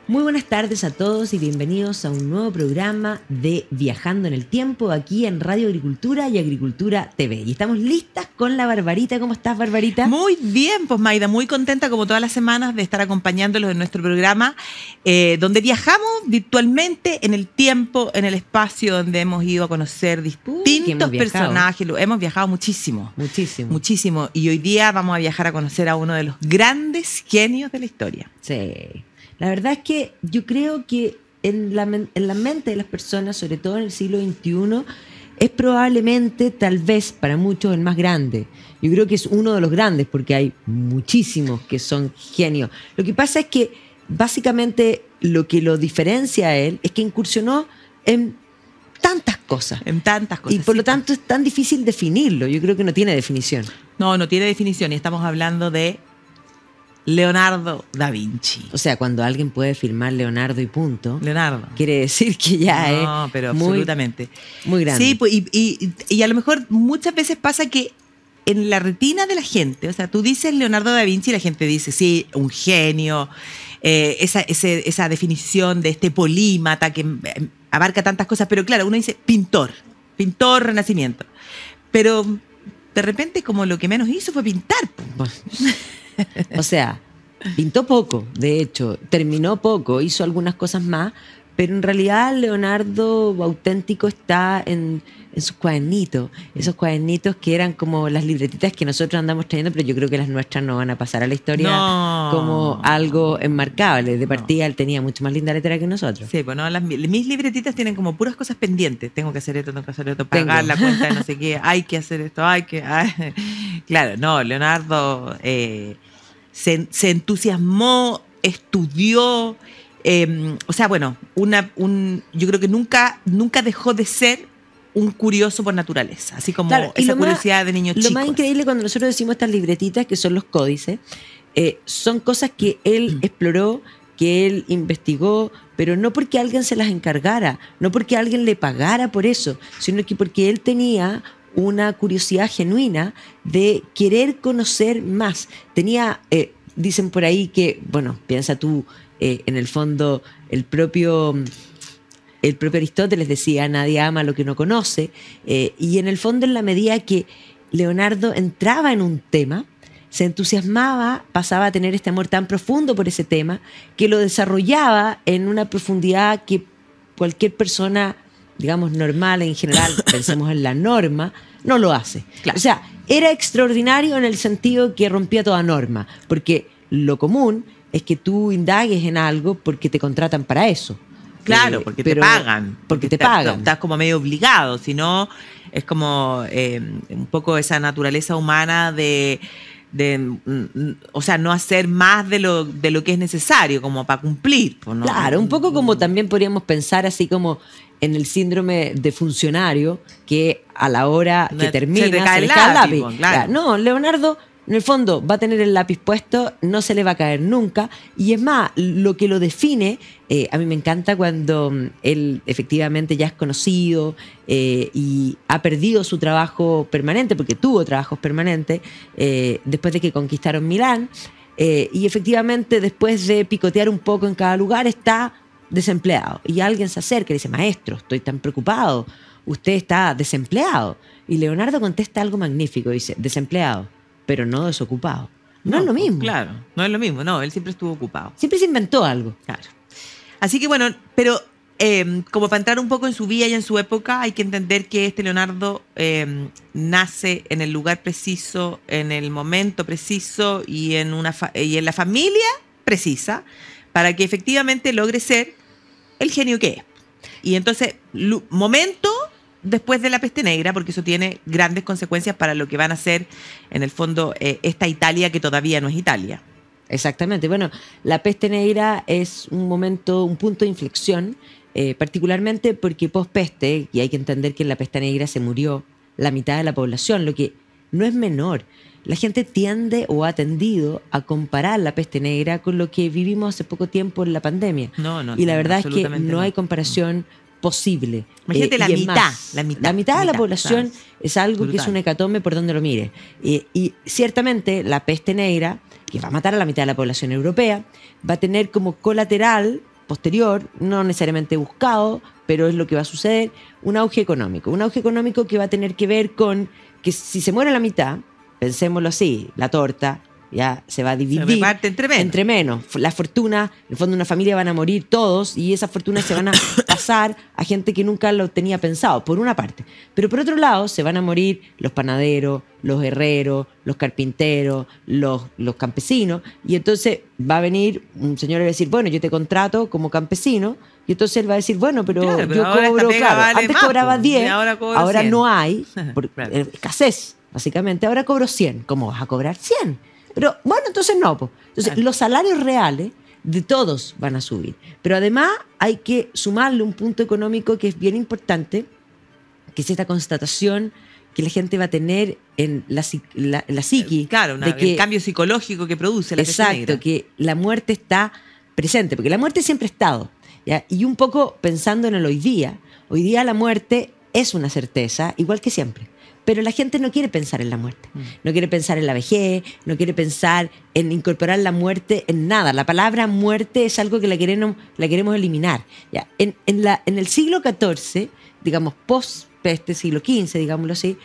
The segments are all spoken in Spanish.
Muy buenas tardes a todos y bienvenidos a un nuevo programa de Viajando en el Tiempo aquí en Radio Agricultura y Agricultura TV. Y estamos listas con la Barbarita. ¿Cómo estás, Barbarita? Muy bien, pues Maida, muy contenta como todas las semanas de estar acompañándolos en nuestro programa, donde viajamos virtualmente en el tiempo, en el espacio, donde hemos ido a conocer distintos personajes. Hemos viajado muchísimo. Muchísimo. Muchísimo. Y hoy día vamos a viajar a conocer a uno de los grandes genios de la historia. Sí. La verdad es que yo creo que en la mente de las personas, sobre todo en el siglo XXI, es probablemente, tal vez, para muchos el más grande. Yo creo que es uno de los grandes, porque hay muchísimos que son genios. Lo que pasa es que, básicamente, lo que lo diferencia a él es que incursionó en tantas cosas. En tantas cosas. Y por lo tanto es tan difícil definirlo. Yo creo que no tiene definición. No tiene definición. Y estamos hablando de Leonardo da Vinci. O sea, cuando alguien puede firmar Leonardo y punto, Leonardo. quiere decir que ya es No, pero absolutamente. Muy grande. Sí, pues, y a lo mejor muchas veces pasa que en la retina de la gente, o sea, tú dices Leonardo da Vinci y la gente dice, sí, un genio, esa definición de este polímata que abarca tantas cosas, pero claro, uno dice pintor, Renacimiento. Pero de repente como lo que menos hizo fue pintar. O sea, pintó poco, de hecho, terminó poco, hizo algunas cosas más, pero en realidad Leonardo auténtico está en sus cuadernitos, esos cuadernitos que eran como las libretitas que nosotros andamos trayendo, pero yo creo que las nuestras no van a pasar a la historia como algo enmarcable. De partida él tenía mucho más linda letra que nosotros. Sí, bueno, mis libretitas tienen como puras cosas pendientes. Tengo que hacer esto, pagar la cuenta de no sé qué, hay que hacer esto, Claro, no, Leonardo se entusiasmó, estudió, o sea, bueno, yo creo que nunca dejó de ser un curioso por naturaleza, así como claro, esa curiosidad de niño chico. Lo más increíble cuando nosotros decimos estas libretitas, que son los códices, son cosas que él exploró, que él investigó, pero no porque alguien se las encargara, no porque alguien le pagara por eso, sino que porque él tenía una curiosidad genuina de querer conocer más. Tenía, dicen por ahí que, bueno, piensa tú, en el fondo, el propio Aristóteles decía, nadie ama lo que no conoce, y en el fondo, en la medida que Leonardo entraba en un tema, se entusiasmaba, pasaba a tener este amor tan profundo por ese tema, que lo desarrollaba en una profundidad que cualquier persona, digamos, normal en general, pensemos en la norma, no lo hace. Claro. O sea, era extraordinario en el sentido que rompía toda norma, porque lo común es que tú indagues en algo porque te contratan para eso. Claro, porque te pagan. Porque te pagan. Estás como medio obligado, si no es como un poco esa naturaleza humana de o sea, no hacer más de lo que es necesario, como para cumplir. Pues, ¿no? Claro, un poco como también podríamos pensar así como en el síndrome de funcionario, que a la hora que termina se le cae el lápiz. Claro. No, Leonardo en el fondo va a tener el lápiz puesto, no se le va a caer nunca, y es más, lo que lo define, a mí me encanta cuando él efectivamente ya es conocido y ha perdido su trabajo permanente, porque tuvo trabajos permanentes, después de que conquistaron Milán, y efectivamente después de picotear un poco en cada lugar está desempleado, y alguien se acerca y dice, maestro, estoy tan preocupado, usted está desempleado, y Leonardo contesta algo magnífico, dice, desempleado, pero no desocupado. No es lo mismo. Claro, no es lo mismo. No, él siempre estuvo ocupado. Siempre se inventó algo. Claro. Así que bueno, pero como para entrar un poco en su vida y en su época, hay que entender que este Leonardo nace en el lugar preciso, en el momento preciso y en la familia precisa para que efectivamente logre ser el genio que es. Y entonces, momento después de la peste negra, porque eso tiene grandes consecuencias para lo que van a ser, en el fondo, esta Italia que todavía no es Italia. Exactamente. Bueno, la peste negra es un momento, un punto de inflexión, particularmente porque post-peste, y hay que entender que en la peste negra se murió la mitad de la población, lo que no es menor. La gente tiende o ha tendido a comparar la peste negra con lo que vivimos hace poco tiempo en la pandemia. No, y la verdad es que no hay comparación posible. Imagínate la mitad de la población, ¿sabes? Es algo brutal, que es un hecatombe por donde lo mire. Y ciertamente la peste negra, que va a matar a la mitad de la población europea, va a tener como colateral posterior, no necesariamente buscado, pero es lo que va a suceder, un auge económico. Un auge económico que va a tener que ver con que si se muere la mitad, pensémoslo así, la torta ya se va a dividir. Se reparte entre menos. La fortuna, en el fondo de una familia van a morir todos y esas fortunas se van a pasar a gente que nunca lo tenía pensado, por una parte. Pero por otro lado, se van a morir los panaderos, los herreros, los carpinteros, los campesinos. Y entonces va a venir un señor y va a decir, bueno, yo te contrato como campesino. Y entonces él va a decir, bueno, pero claro, yo cobro, vale antes más, cobraba 10, ahora 100. no hay, por Claro. escasez, básicamente, ahora cobro 100. ¿Cómo vas a cobrar 100? Pero bueno, entonces no. Entonces, Claro. los salarios reales de todos van a subir. Pero además hay que sumarle un punto económico que es bien importante, que es esta constatación que la gente va a tener en la psiqui. Claro, de que, el cambio psicológico que produce la peste negra. exacto, que la muerte está presente, porque la muerte siempre ha estado. ¿Ya? Y un poco pensando en el hoy día la muerte es una certeza, igual que siempre. Pero la gente no quiere pensar en la muerte, no quiere pensar en la vejez, no quiere pensar en incorporar la muerte en nada. La palabra muerte es algo que la queremos eliminar. ¿Ya? En el siglo XIV, digamos, post-peste, siglo XV, digámoslo así,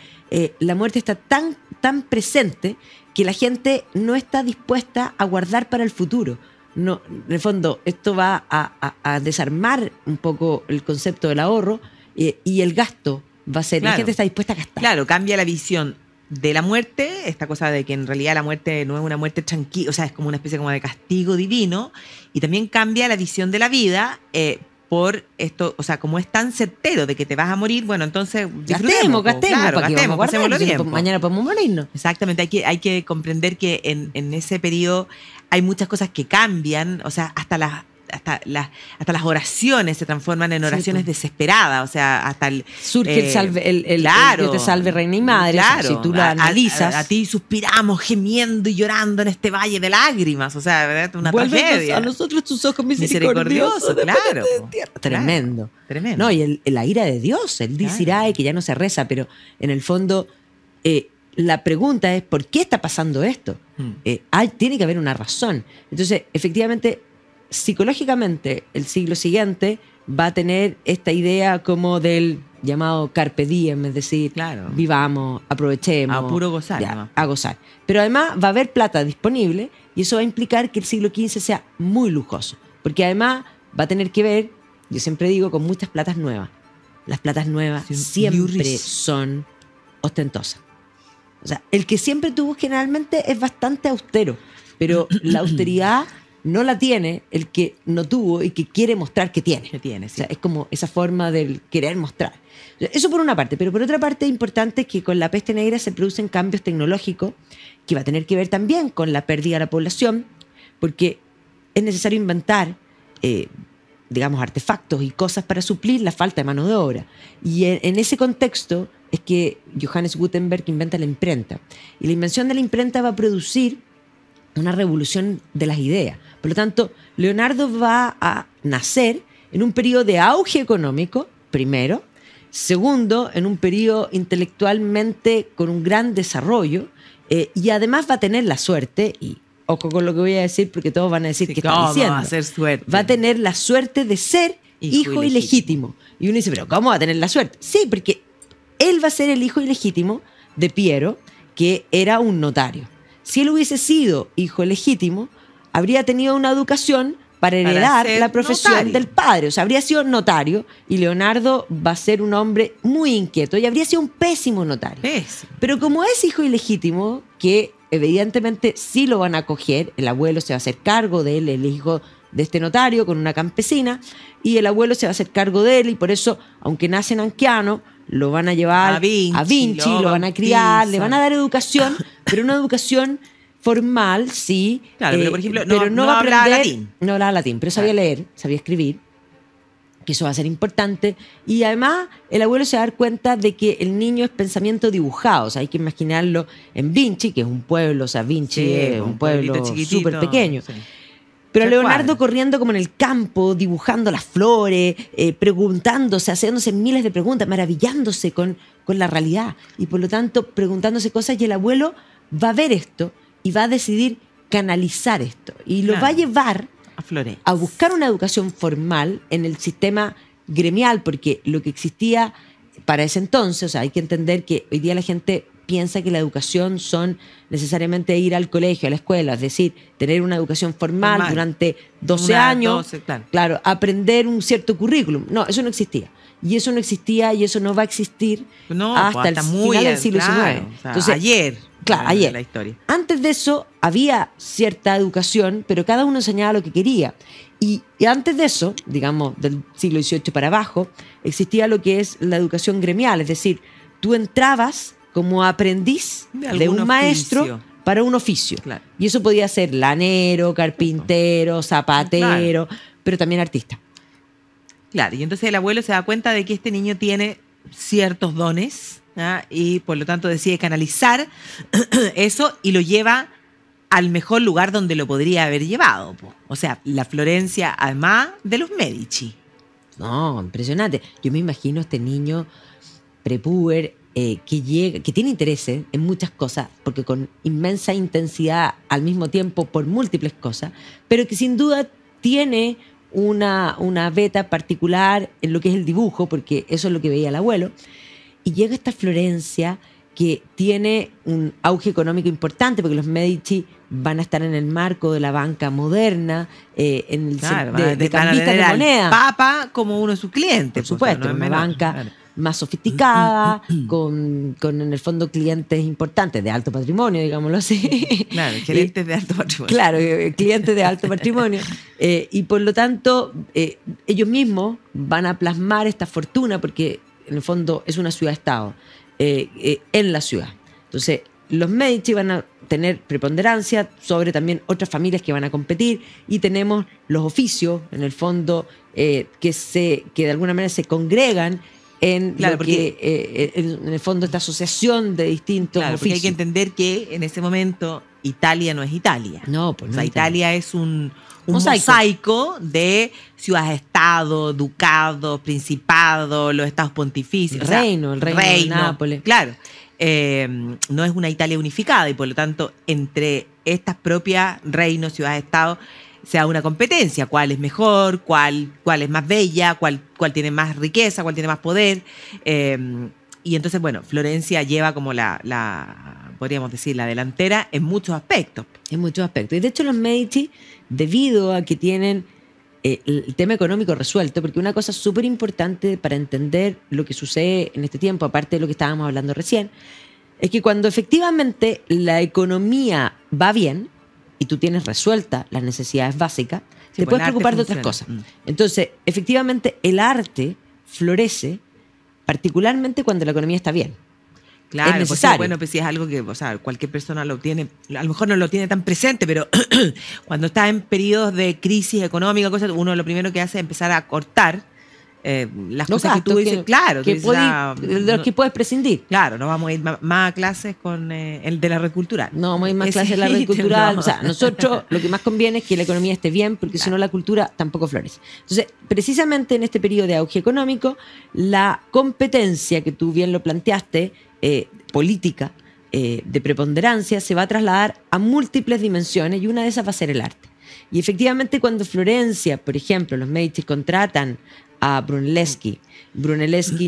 la muerte está tan presente que la gente no está dispuesta a guardar para el futuro. No, en el fondo, esto va a desarmar un poco el concepto del ahorro y el gasto va a ser, Claro. la gente está dispuesta a gastar. Claro, cambia la visión de la muerte, esta cosa de que en realidad la muerte no es una muerte tranquila, o sea, es como una especie como de castigo divino, y también cambia la visión de la vida por esto, o sea, como es tan certero de que te vas a morir, bueno, entonces Gastemos, claro, para que vamos a pasémoslo guardar, bien, po. mañana podemos morirnos. Exactamente, hay que comprender que en ese periodo hay muchas cosas que cambian, o sea, hasta las oraciones se transforman en oraciones pues. desesperadas, o sea, hasta el... Surge el claro, Dios te salve, reina y madre. claro, Si tú lo analizas. a ti suspiramos, gemiendo y llorando en este valle de lágrimas, o sea, ¿verdad? Una Vuelve tragedia. a nosotros tus ojos misericordiosos. Claro. Tremendo. Tremendo. No, y la ira de Dios, él dice Claro. que ya no se reza, pero en el fondo la pregunta es, ¿por qué está pasando esto? Tiene que haber una razón. Entonces, efectivamente, psicológicamente, el siglo siguiente va a tener esta idea como del llamado carpe diem, es decir, Claro. vivamos, aprovechemos. A puro gozar, ya, nomás. a gozar. Pero además va a haber plata disponible y eso va a implicar que el siglo XV sea muy lujoso. Porque además va a tener que ver, yo siempre digo, con muchas platas nuevas. Las platas nuevas Sí, siempre liuris. son ostentosas. O sea, el que siempre tuvo generalmente es bastante austero, pero la austeridad no la tiene el que no tuvo y que quiere mostrar que tiene. Que tiene, O sí. sea, es como esa forma del querer mostrar. Eso por una parte, pero por otra parte es importante que con la peste negra se producen cambios tecnológicos que va a tener que ver también con la pérdida de la población, porque es necesario inventar, digamos, artefactos y cosas para suplir la falta de mano de obra. Y en ese contexto es que Johannes Gutenberg inventa la imprenta. Y la invención de la imprenta va a producir una revolución de las ideas. Por lo tanto, Leonardo va a nacer en un periodo de auge económico, primero. Segundo, en un periodo intelectualmente con un gran desarrollo. Y además va a tener la suerte, y ojo con lo que voy a decir porque todos van a decir Sí, que está ¿cómo diciendo. va a ser suerte? Va a tener la suerte de ser hijo ilegítimo. Y uno dice, pero ¿cómo va a tener la suerte? Sí, porque él va a ser el hijo ilegítimo de Piero, que era un notario. Si él hubiese sido hijo legítimo, habría tenido una educación para heredar ser la profesión notario. del padre. O sea, habría sido notario y Leonardo va a ser un hombre muy inquieto y habría sido un pésimo notario. Pésimo. Pero como es hijo ilegítimo, que evidentemente sí lo van a acoger, el abuelo se va a hacer cargo de él, el hijo de este notario con una campesina, y el abuelo se va a hacer cargo de él y por eso, aunque nace en Anquiano, lo van a llevar A Vinci, lo van a criar, bautizan. le van a dar educación, pero una educación formal, sí. Claro, pero por ejemplo, pero no va a hablaba aprender, latín. No hablaba latín, pero sabía Claro. leer, sabía escribir, que eso va a ser importante. Y además, el abuelo se va a dar cuenta de que el niño es pensamiento dibujado. O sea, hay que imaginarlo en Vinci, que es un pueblo, o sea, Vinci Sí, es un pueblo pueblito chiquitito, súper pequeño. sí. Pero Se Leonardo cuadra. corriendo como en el campo, dibujando las flores, preguntándose, haciéndose miles de preguntas, maravillándose con la realidad. Y por lo tanto, preguntándose cosas. Y el abuelo va a ver esto y va a decidir canalizar esto. Y lo Claro. va a llevar Florencia. a buscar una educación formal en el sistema gremial, porque lo que existía para ese entonces, o sea, hay que entender que hoy día la gente piensa que la educación son necesariamente ir al colegio, a la escuela, es decir, tener una educación formal durante 12 años, 12, claro, aprender un cierto currículum. No, eso no existía. Y eso no existía y eso no va a existir hasta el final del siglo XIX. O sea, entonces, ayer. Claro, ayer. La historia. Antes de eso había cierta educación, pero cada uno enseñaba lo que quería. Y antes de eso, digamos, del siglo XVIII para abajo, existía lo que es la educación gremial. Es decir, tú entrabas como aprendiz de un maestro para un oficio. Claro. Y eso podía ser lanero, carpintero, zapatero, pero también artista. Claro, y entonces el abuelo se da cuenta de que este niño tiene ciertos dones, ¿ah? Y por lo tanto decide canalizar eso y lo lleva al mejor lugar donde lo podría haber llevado. O sea, la Florencia, además de los Medici. No, impresionante. Yo me imagino a este niño prepúber que tiene intereses en muchas cosas, porque con inmensa intensidad al mismo tiempo por múltiples cosas, pero que sin duda tiene una beta particular en lo que es el dibujo, porque eso es lo que veía el abuelo, y llega esta Florencia que tiene un auge económico importante, porque los Medici van a estar en el marco de la banca moderna, en el de cambistas de moneda. Papa como uno de sus clientes. Por supuesto, una banca más sofisticada, con en el fondo clientes importantes, de alto patrimonio, digámoslo así. Claro, clientes de alto patrimonio. Claro, clientes de alto patrimonio. Y por lo tanto, ellos mismos van a plasmar esta fortuna, porque en el fondo es una ciudad-estado, en la ciudad. Entonces, los Medici van a tener preponderancia sobre también otras familias que van a competir, y tenemos los oficios, en el fondo, que de alguna manera se congregan en, en el fondo, esta asociación de distintos oficios. Porque hay que entender que en ese momento Italia no es Italia. No, pues no. O sea, Italia es un mosaico de ciudades-estado, ducados, principados, los estados pontificios. El reino de Nápoles. Claro. No es una Italia unificada, y por lo tanto, entre estas propias reinos, ciudades-estado, se da una competencia. ¿Cuál es mejor? ¿Cuál es más bella? ¿Cuál tiene más riqueza? ¿Cuál tiene más poder? Y entonces, bueno, Florencia lleva como podríamos decir, la delantera en muchos aspectos. En muchos aspectos. Y de hecho los Medici, debido a que tienen el tema económico resuelto, porque una cosa súper importante para entender lo que sucede en este tiempo, aparte de lo que estábamos hablando recién, es que cuando efectivamente la economía va bien y tú tienes resueltas las necesidades básicas, te puedes preocupar de otras cosas. Entonces, efectivamente, el arte florece particularmente cuando la economía está bien. Claro, es necesario. Bueno, pues sí, es algo que, o sea, cualquier persona lo tiene, a lo mejor no lo tiene tan presente, pero cuando está en periodos de crisis económica, uno lo primero que hace es empezar a cortar las cosas que tú dices, claro. De los que puedes prescindir. Claro, no vamos a ir más a clases con el de la red cultural. No vamos a ir más a clases de la red cultural. No. O sea, nosotros lo que más conviene es que la economía esté bien, porque si no la cultura tampoco florece. Entonces, precisamente en este periodo de auge económico, la competencia que tú bien lo planteaste, política, de preponderancia, se va a trasladar a múltiples dimensiones, y una de esas va a ser el arte. Y efectivamente, cuando Florencia, por ejemplo, los Medici contratan a Brunelleschi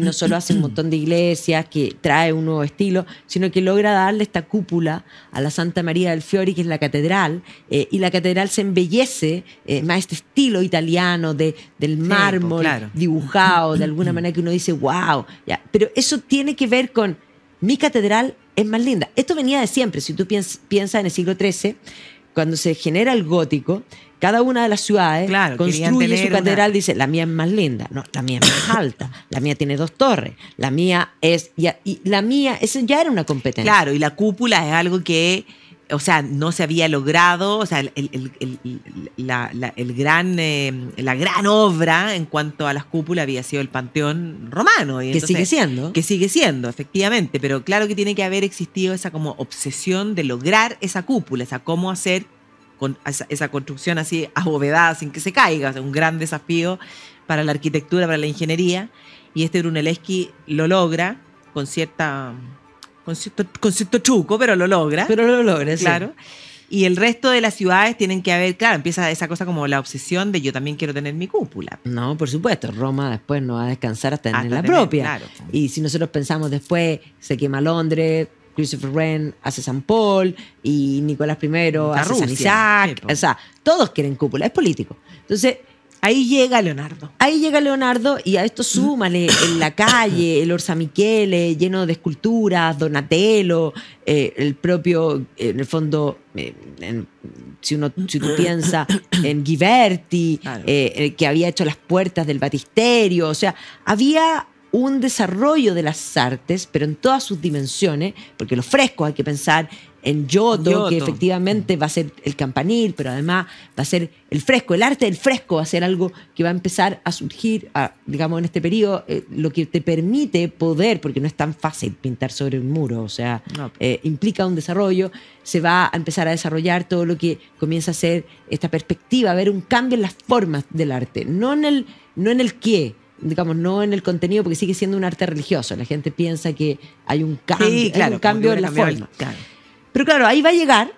no solo hace un montón de iglesias, que trae un nuevo estilo, sino que logra darle esta cúpula a la Santa María del Fiori, que es la catedral, y la catedral se embellece más este estilo italiano del mármol, dibujado, de alguna manera que uno dice, wow, ya. Pero eso tiene que ver con mi catedral es más linda. Esto venía de siempre. Si tú piensas en el siglo XIII, cuando se genera el gótico, cada una de las ciudades construye su catedral, dice, la mía es más linda, no, la mía es más alta, la mía tiene 2 torres, la mía es... Y la mía, eso ya era una competencia. Claro, y la cúpula es algo que, o sea, no se había logrado, o sea, la gran obra en cuanto a las cúpulas había sido el Panteón Romano. Y entonces, que sigue siendo, efectivamente, pero claro que tiene que haber existido esa como obsesión de lograr esa cúpula, esa cómo hacer con esa construcción así abovedada sin que se caiga, o sea, un gran desafío para la arquitectura, para la ingeniería, y este Brunelleschi lo logra con cierto truco, pero lo logra. Pero lo logra, claro. Sí. Y el resto de las ciudades tienen que haber, claro, empieza esa cosa como la obsesión de yo también quiero tener mi cúpula. No, por supuesto, Roma después no va a descansar hasta tener Hasta la tener, propia. claro. Y si nosotros pensamos después, se quema Londres, Christopher Wren hace San Paul y Nicolás I hace San Rusia, Isaac. sí, po. O sea, todos quieren cúpula, es político. Entonces, Ahí llega Leonardo. ahí llega Leonardo y a esto súmale en la calle, el Orsa Michele lleno de esculturas, Donatello, el propio, en el fondo, si tú piensas en Ghiberti, Claro. que había hecho las puertas del Batisterio, o sea, había un desarrollo de las artes, pero en todas sus dimensiones, porque los frescos hay que pensar en Giotto, que efectivamente va a ser el campanil, pero además va a ser el fresco, el arte del fresco va a ser algo que va a empezar a surgir, digamos, en este periodo, lo que te permite poder, porque no es tan fácil pintar sobre un muro, o sea, No. implica un desarrollo, se va a empezar a desarrollar todo lo que comienza a ser esta perspectiva, a ver un cambio en las formas del arte, no en el qué, digamos, no en el contenido, porque sigue siendo un arte religioso. La gente piensa que hay un cambio, Sí, claro, hay un cambio en la como que hubiera forma. cambiado claro. Pero claro, ahí va a llegar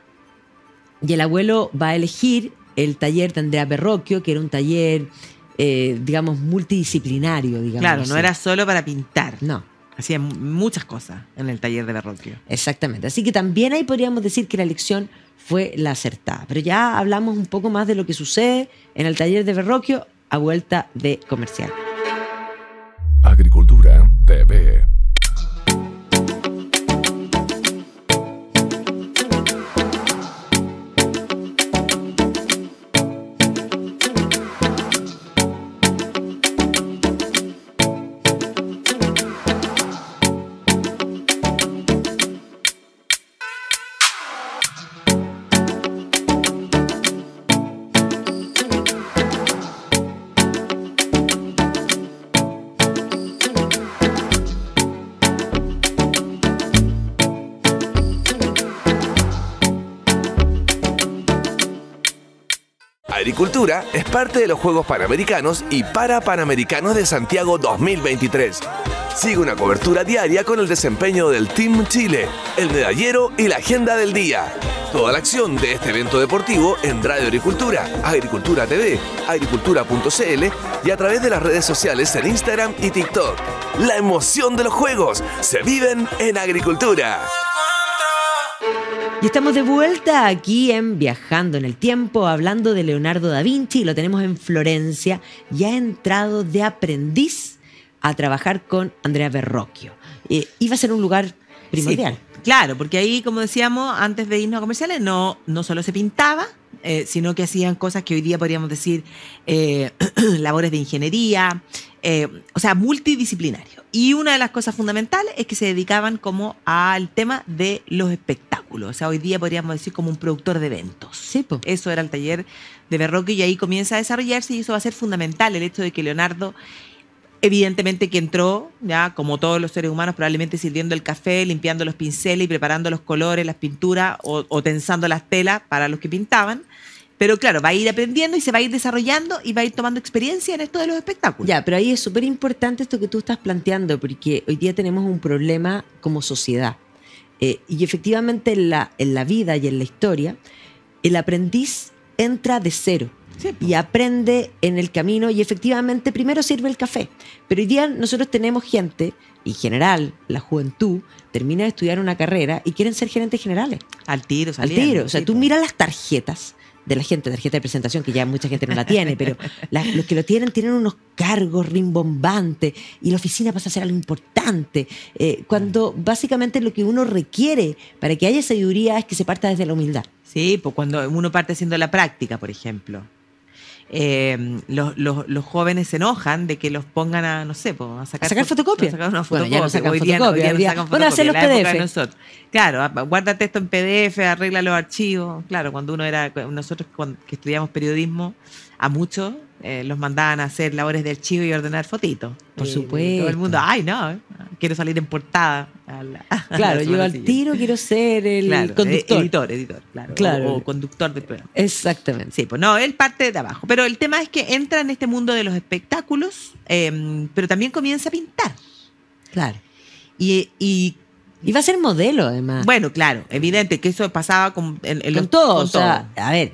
y el abuelo va a elegir el taller de Andrea Verrocchio, que era un taller, digamos, multidisciplinario, digamos. Claro, así. no era solo para pintar. No, Hacía muchas cosas en el taller de Verrocchio. exactamente. Así que también ahí podríamos decir que la elección fue la acertada. Pero ya hablamos un poco más de lo que sucede en el taller de Verrocchio a vuelta de comercial. Agricultura TV. Agricultura es parte de los Juegos Panamericanos y Parapanamericanos de Santiago 2023. Sigue una cobertura diaria con el desempeño del Team Chile, el medallero y la agenda del día. Toda la acción de este evento deportivo en Radio Agricultura, Agricultura TV, agricultura.cl y a través de las redes sociales en Instagram y TikTok. La emoción de los Juegos se viven en Agricultura. Y estamos de vuelta aquí en Viajando en el Tiempo, hablando de Leonardo da Vinci, y lo tenemos en Florencia, y ha entrado de aprendiz a trabajar con Andrea Verrocchio. Iba a ser un lugar primordial. Sí, claro, porque ahí, como decíamos, antes de irnos a comerciales, no solo se pintaba, sino que hacían cosas que hoy día podríamos decir labores de ingeniería, o sea, multidisciplinario. Y una de las cosas fundamentales es que se dedicaban como al tema de los espectáculos. O sea, hoy día podríamos decir como un productor de eventos. Sí, po. Eso era el taller de Verrocchio y ahí comienza a desarrollarse y eso va a ser fundamental, el hecho de que Leonardo, evidentemente que entró, ya como todos los seres humanos, probablemente sirviendo el café, limpiando los pinceles y preparando los colores, las pinturas o tensando las telas para los que pintaban. Pero claro, va a ir aprendiendo y se va a ir desarrollando y va a ir tomando experiencia en esto de los espectáculos. Ya, pero ahí es súper importante esto que tú estás planteando, porque hoy día tenemos un problema como sociedad. Y efectivamente en la vida y en la historia, el aprendiz entra de cero. Sí, po. Y aprende en el camino y efectivamente primero sirve el café. Pero hoy día nosotros tenemos gente, y en general la juventud, termina de estudiar una carrera y quieren ser gerentes generales. Al tiro, Al saliendo. tiro. O sea, sí, tú po. miras las tarjetas de la gente, tarjeta de presentación, que ya mucha gente no la tiene, pero los que lo tienen unos cargos rimbombantes y la oficina pasa a ser algo importante. Cuando básicamente lo que uno requiere para que haya sabiduría es que se parta desde la humildad. Sí, pues cuando uno parte haciendo la práctica, por ejemplo. Los jóvenes se enojan de que los pongan a, no sé, pues, a sacar fotocopia. A sacar una Bueno, ya no fotocopia. sacan Hoy día fotocopia, hoy día- sacan bueno, hacer los fotocopia, la época de PDF. nosotros. Claro, guárdate esto en PDF, arregla los archivos. Claro, cuando nosotros que estudiamos periodismo, a muchos los mandaban a hacer labores de archivo y ordenar fotitos. Por Y supuesto. todo el mundo, ay, no, quiero salir en portada. Claro, yo al siguiente. tiro quiero ser el Claro, conductor. editor, claro. Claro. O conductor del programa. Exactamente. Sí, pues no, él parte de abajo. Pero el tema es que entra en este mundo de los espectáculos, pero también comienza a pintar. Claro. Y Y va a ser modelo, además. Bueno, claro, evidente que eso pasaba con con todo. O sea, a ver.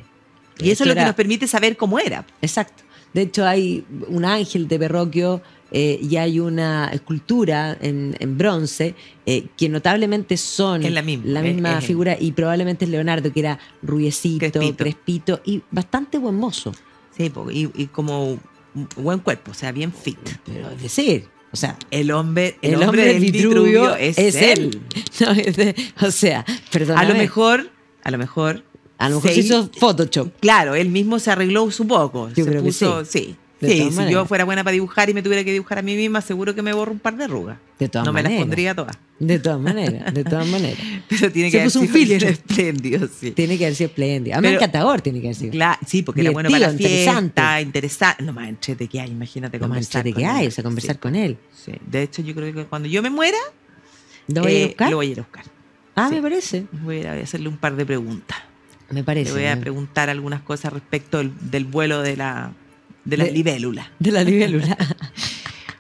Y eso es lo que era- nos permite saber cómo era. Exacto. De hecho, hay un ángel de Verrocchio y hay una escultura en bronce que notablemente son Es la misma, es él. figura y probablemente es Leonardo, que era rubiecito, crespito y bastante buen mozo. Sí, y como un buen cuerpo, o sea, bien fit. Pero es decir, o sea, El hombre del Vitruvio es él. No, o sea, perdóname. A lo mejor se hizo Photoshop. Claro, él mismo se arregló su poco. Yo se creo que puso, sí. sí. De Sí, todas si maneras. yo fuera buena para dibujar y me tuviera que dibujar a mí misma, seguro que me borro un par de arrugas. De todas no me maneras. las pondría todas. De todas maneras, de todas maneras. Pero tiene Se que haber puso un sido bien filtro. espléndido, sí. Tiene que haber sido espléndido. Además, Pero- encantador tiene que haber sido. Sí, porque era bueno para la Divertido, fiesta, interesante. No más entrete que hay, imagínate Lo más conversar entrete que con hay, él. o sea, conversar Sí, con él. sí. De hecho, yo creo que cuando yo me muera, ¿Lo voy a buscar? lo voy a ir a buscar. Ah, sí. me parece. Voy a ir a hacerle un par de preguntas. Me parece. Le voy a preguntar algunas cosas respecto del vuelo de las De- libélulas. De la libélula.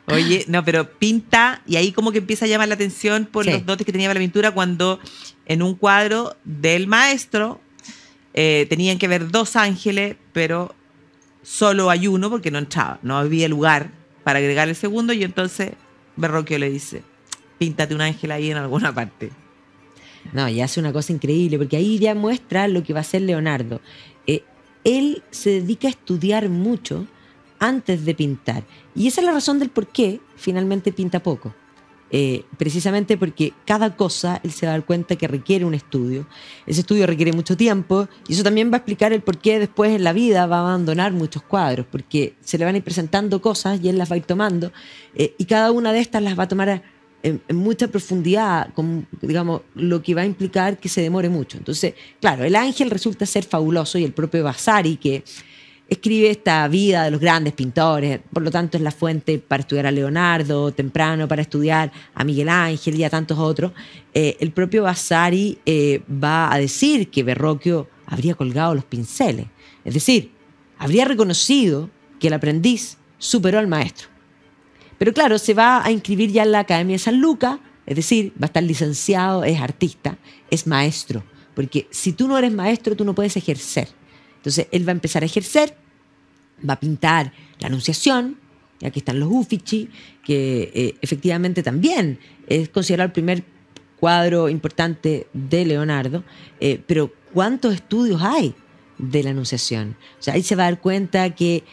Oye, no, pero pinta, y ahí como que empieza a llamar la atención por Sí. los dotes que tenía para la pintura cuando en un cuadro del maestro tenían que ver 2 ángeles, pero solo hay uno porque no entraba, no había lugar para agregar el segundo y entonces Verrocchio le dice, píntate un ángel ahí en alguna parte. No, y hace una cosa increíble, porque ahí ya muestra lo que va a hacer Leonardo. Él se dedica a estudiar mucho antes de pintar. Y esa es la razón del por qué finalmente pinta poco. Precisamente porque cada cosa él se va a dar cuenta que requiere un estudio. Ese estudio requiere mucho tiempo y eso también va a explicar el por qué después en la vida va a abandonar muchos cuadros, porque se le van a ir presentando cosas y él las va a ir tomando y cada una de estas las va a tomar en mucha profundidad, con, digamos, lo que va a implicar que se demore mucho. Entonces, claro, el ángel resulta ser fabuloso y el propio Vasari, que escribe esta vida de los grandes pintores, por lo tanto es la fuente para estudiar a Leonardo, temprano para estudiar a Miguel Ángel y a tantos otros. El propio Vasari va a decir que Verrocchio habría colgado los pinceles, es decir, habría reconocido que el aprendiz superó al maestro. Pero claro, se va a inscribir ya en la Academia de San Lucas, es decir, va a estar licenciado, es artista, es maestro, porque si tú no eres maestro, tú no puedes ejercer. Entonces, él va a empezar a ejercer, va a pintar la Anunciación, y aquí están los Uffizi, que efectivamente también es considerado el primer cuadro importante de Leonardo, pero ¿cuántos estudios hay de la Anunciación? O sea, ahí se va a dar cuenta que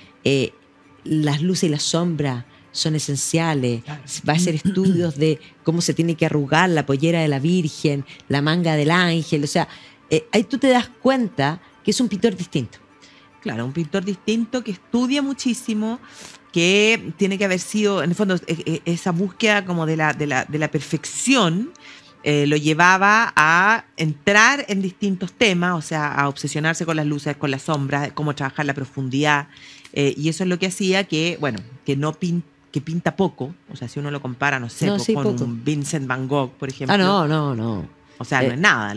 las luces y las sombras son esenciales, va a hacer estudios de cómo se tiene que arrugar la pollera de la Virgen, la manga del ángel, o sea, ahí tú te das cuenta que es un pintor distinto. Claro, un pintor distinto que estudia muchísimo, que tiene que haber sido, en el fondo, esa búsqueda como de la perfección lo llevaba a entrar en distintos temas, o sea, a obsesionarse con las luces, con las sombras, cómo trabajar la profundidad, y eso es lo que hacía que, bueno, que pinta poco, o sea, si uno lo compara, no sé, No, sí, con poco. un Vincent Van Gogh, por ejemplo. No. O sea, no es nada.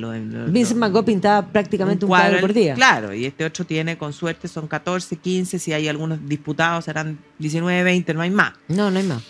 Vincent Van Gogh pintaba prácticamente un cuadro por día. Claro, y este otro tiene, con suerte, son 14, 15, si hay algunos disputados serán 19, 20, no hay más. No hay más.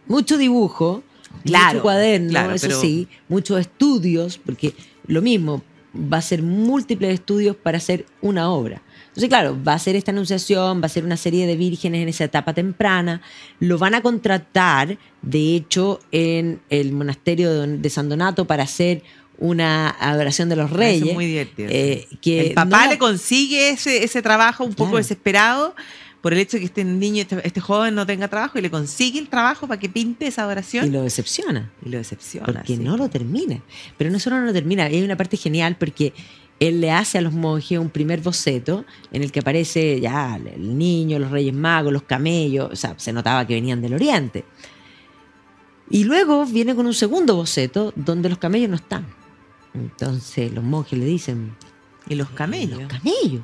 Mucho dibujo, Claro, mucho cuaderno, claro, eso pero- sí, muchos estudios, porque lo mismo, va a ser múltiples estudios para hacer una obra. Entonces, claro, va a hacer esta Anunciación, va a ser una serie de vírgenes en esa etapa temprana, lo van a contratar, de hecho, en el monasterio de San Donato para hacer una adoración de los Eso reyes. es muy divertido. Que el papá no- le consigue ese trabajo un poco Claro. desesperado por el hecho de que este niño, este joven no tenga trabajo, y le consigue el trabajo para que pinte esa adoración Y lo decepciona. y lo decepciona. Porque sí. no lo termina. Pero no solo no lo termina, hay una parte genial porque él le hace a los monjes un primer boceto en el que aparece ya el niño, los reyes magos, los camellos, o sea, se notaba que venían del oriente. Y luego viene con un segundo boceto donde los camellos no están. Entonces los monjes le dicen, Y los camellos. los camellos.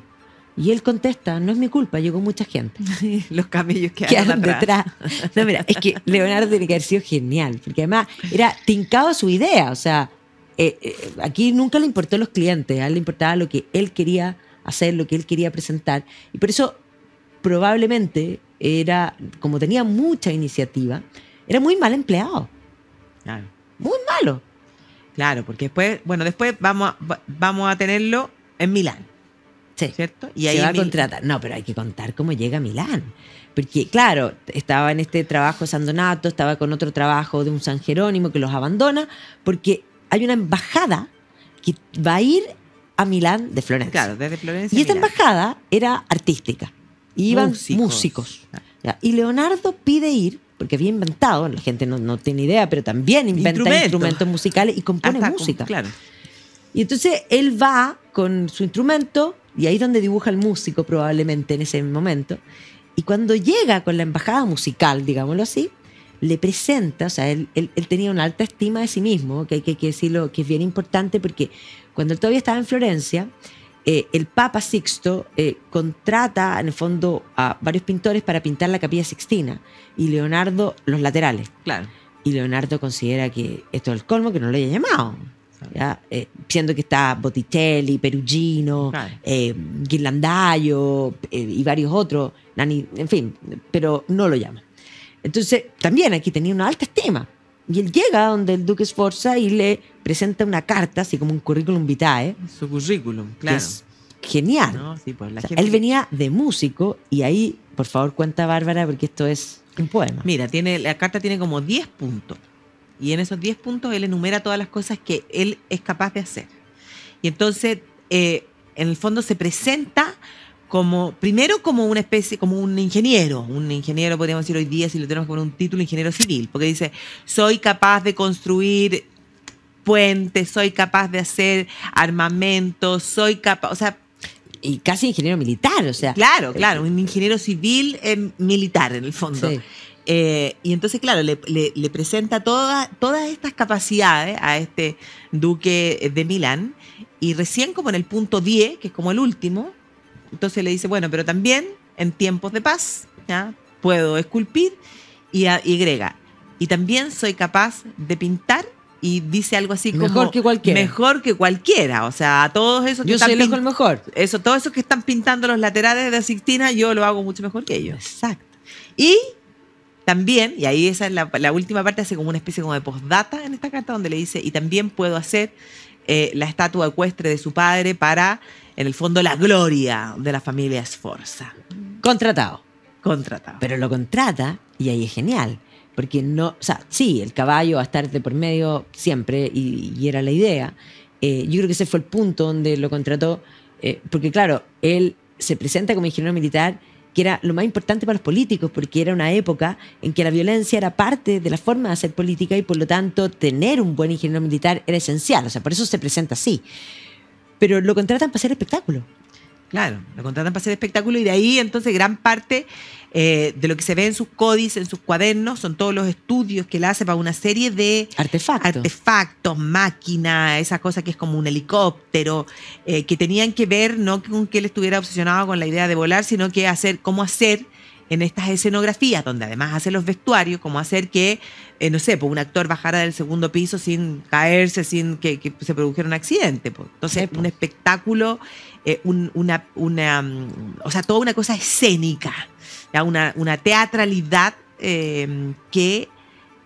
Y él contesta, no es mi culpa, llegó mucha gente. Los camellos Quedaron detrás. No, mira, es que Leonardo tiene que haber sido genial, porque además era tincado a su idea, o sea, aquí nunca le importó los clientes, a él le importaba lo que él quería hacer, lo que él quería presentar, y por eso probablemente era, como tenía mucha iniciativa, era muy mal empleado, Claro. muy malo. Claro, porque después vamos a tenerlo en Milán, Sí. ¿cierto? Y Se va a Mil- contratar. No, pero hay que contar cómo llega a Milán. Porque, claro, estaba en este trabajo de San Donato, estaba con otro trabajo de un San Jerónimo que los abandona, porque hay una embajada que va a ir a Milán de Florencia. Claro, desde Florencia Y a esta Milán. embajada era artística. Y iban Músicos. músicos. Ya. Y Leonardo pide ir, porque había inventado, la gente no tiene idea, pero también inventa instrumentos musicales y compone Hasta música. claro. Y entonces él va con su instrumento, y ahí es donde dibuja el músico probablemente en ese momento. Y cuando llega con la embajada musical, digámoslo así, le presenta, o sea, él tenía una alta estima de sí mismo, que hay que decirlo, que es bien importante, porque cuando él todavía estaba en Florencia, el Papa Sixto contrata, en el fondo, a varios pintores para pintar la Capilla Sixtina, y Leonardo los laterales. Claro. Y Leonardo considera que esto es el colmo, que no lo haya llamado. ¿Ya? Siendo que está Botticelli, Perugino, Claro. Ghirlandaio y varios otros, Nani, en fin, pero no lo llama. Entonces, también aquí tenía una alta estima. Y él llega donde el Duque Sforza y le presenta una carta, así como un currículum vitae, Su currículum, que claro. es genial. No, sí, pues la O sea, gente- él venía de músico, y ahí, por favor, cuenta Bárbara, porque esto es un poema. Mira, la carta tiene como 10 puntos. Y en esos 10 puntos él enumera todas las cosas que él es capaz de hacer. Y entonces, en el fondo se presenta primero como una especie, como un ingeniero, podríamos decir hoy día, si lo tenemos que poner un título, ingeniero civil, porque dice, soy capaz de construir puentes, soy capaz de hacer armamentos, soy capaz, o sea, Y casi ingeniero militar, o sea. claro, un ingeniero civil militar en el fondo. Sí. Y entonces, claro, le presenta todas estas capacidades a este duque de Milán, y recién como en el punto 10, que es como el último, entonces le dice, bueno, pero también en tiempos de paz, ¿ya? Puedo esculpir, y agrega, y también soy capaz de pintar, y dice algo así como... Mejor que cualquiera. Mejor que cualquiera, o sea, a todos esos que Yo están soy lejos el mejor. todos esos que están pintando los laterales de la Sixtina, yo lo hago mucho mejor que ellos. Exacto. Y también, y ahí esa es la última parte, hace como una especie como de postdata en esta carta, donde le dice, y también puedo hacer la estatua ecuestre de su padre para, en el fondo, la gloria de la familia Sforza. Contratado. Contratado. Pero lo contrata, y ahí es genial. Porque no, o sea, sí, el caballo va a estar de por medio siempre, y era la idea. Yo creo que ese fue el punto donde lo contrató, porque claro, él se presenta como ingeniero militar, que era lo más importante para los políticos, porque era una época en que la violencia era parte de la forma de hacer política, y por lo tanto tener un buen ingeniero militar era esencial. O sea, por eso se presenta así. Pero lo contratan para hacer espectáculo. Claro, lo contratan para hacer espectáculo, y de ahí entonces gran parte de lo que se ve en sus códices, en sus cuadernos, son todos los estudios que él hace para una serie de artefactos, máquinas, esa cosa que es como un helicóptero, que tenían que ver no con que él estuviera obsesionado con la idea de volar, sino que cómo hacer en estas escenografías, donde además hace los vestuarios, cómo hacer que, no sé, pues un actor bajara del segundo piso sin caerse, sin que se produjera un accidente. Pues. Entonces, Sí, pues. un espectáculo, o sea, toda una cosa escénica, ¿ya? Una teatralidad que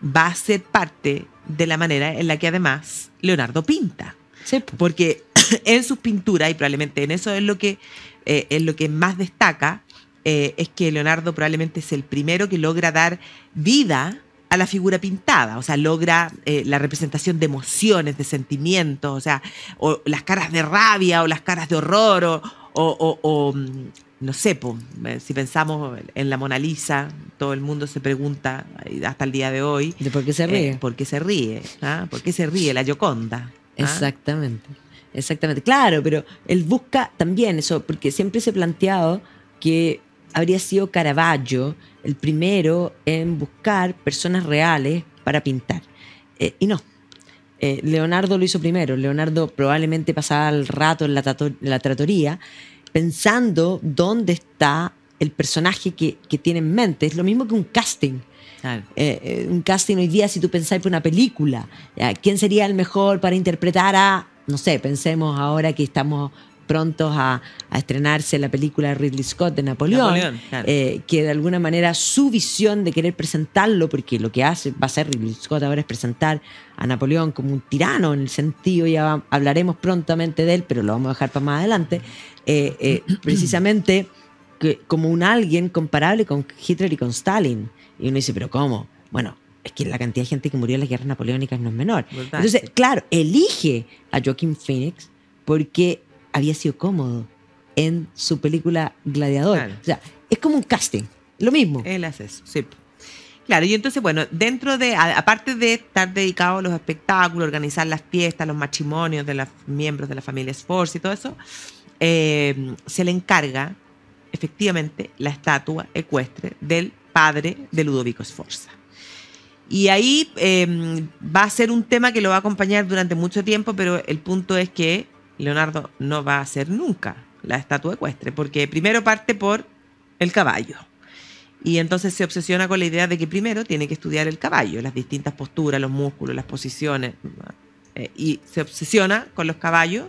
va a ser parte de la manera en la que además Leonardo pinta. Sí, pues. Porque en sus pinturas, y probablemente en eso es lo que más destaca, es que Leonardo probablemente es el primero que logra dar vida a la figura pintada, o sea, logra la representación de emociones, de sentimientos, o sea, o las caras de rabia o las caras de horror, o no sé, si pensamos en la Mona Lisa, todo el mundo se pregunta, hasta el día de hoy, ¿De por qué se ríe? ¿por qué se ríe? ¿Ah? ¿Por qué se ríe la Gioconda? ¿Ah? Exactamente. Claro, pero él busca también eso, porque siempre se ha planteado que habría sido Caravaggio el primero en buscar personas reales para pintar. Y no. Leonardo lo hizo primero. Leonardo probablemente pasaba el rato en la trattoria pensando dónde está el personaje que tiene en mente. Es lo mismo que un casting. Claro. Un casting hoy día, si tú pensáis por una película, ¿ya? ¿Quién sería el mejor para interpretar a, no sé, pensemos ahora que estamos prontos a estrenarse la película de Ridley Scott de Napoleón, Claro. que de alguna manera su visión de querer presentarlo, porque lo que va a hacer Ridley Scott ahora es presentar a Napoleón como un tirano, en el sentido, hablaremos prontamente de él, pero lo vamos a dejar para más adelante, precisamente como un alguien comparable con Hitler y con Stalin. Y uno dice, ¿pero cómo? Bueno, es que la cantidad de gente que murió en las guerras napoleónicas no es menor. ¿Verdad? Entonces, claro, elige a Joaquin Phoenix porque había sido cómodo en su película Gladiador. Claro. O sea, es como un casting, lo mismo. Él hace eso, sí. Claro, y entonces, bueno, dentro de, aparte de estar dedicado a los espectáculos, organizar las fiestas, los matrimonios de los miembros de la familia Sforza y todo eso, se le encarga, efectivamente, la estatua ecuestre del padre de Ludovico Sforza. Y ahí va a ser un tema que lo va a acompañar durante mucho tiempo, pero el punto es que Leonardo no va a hacer nunca la estatua ecuestre, porque primero parte por el caballo. Y entonces se obsesiona con la idea de que primero tiene que estudiar el caballo, las distintas posturas, los músculos, las posiciones, y se obsesiona con los caballos,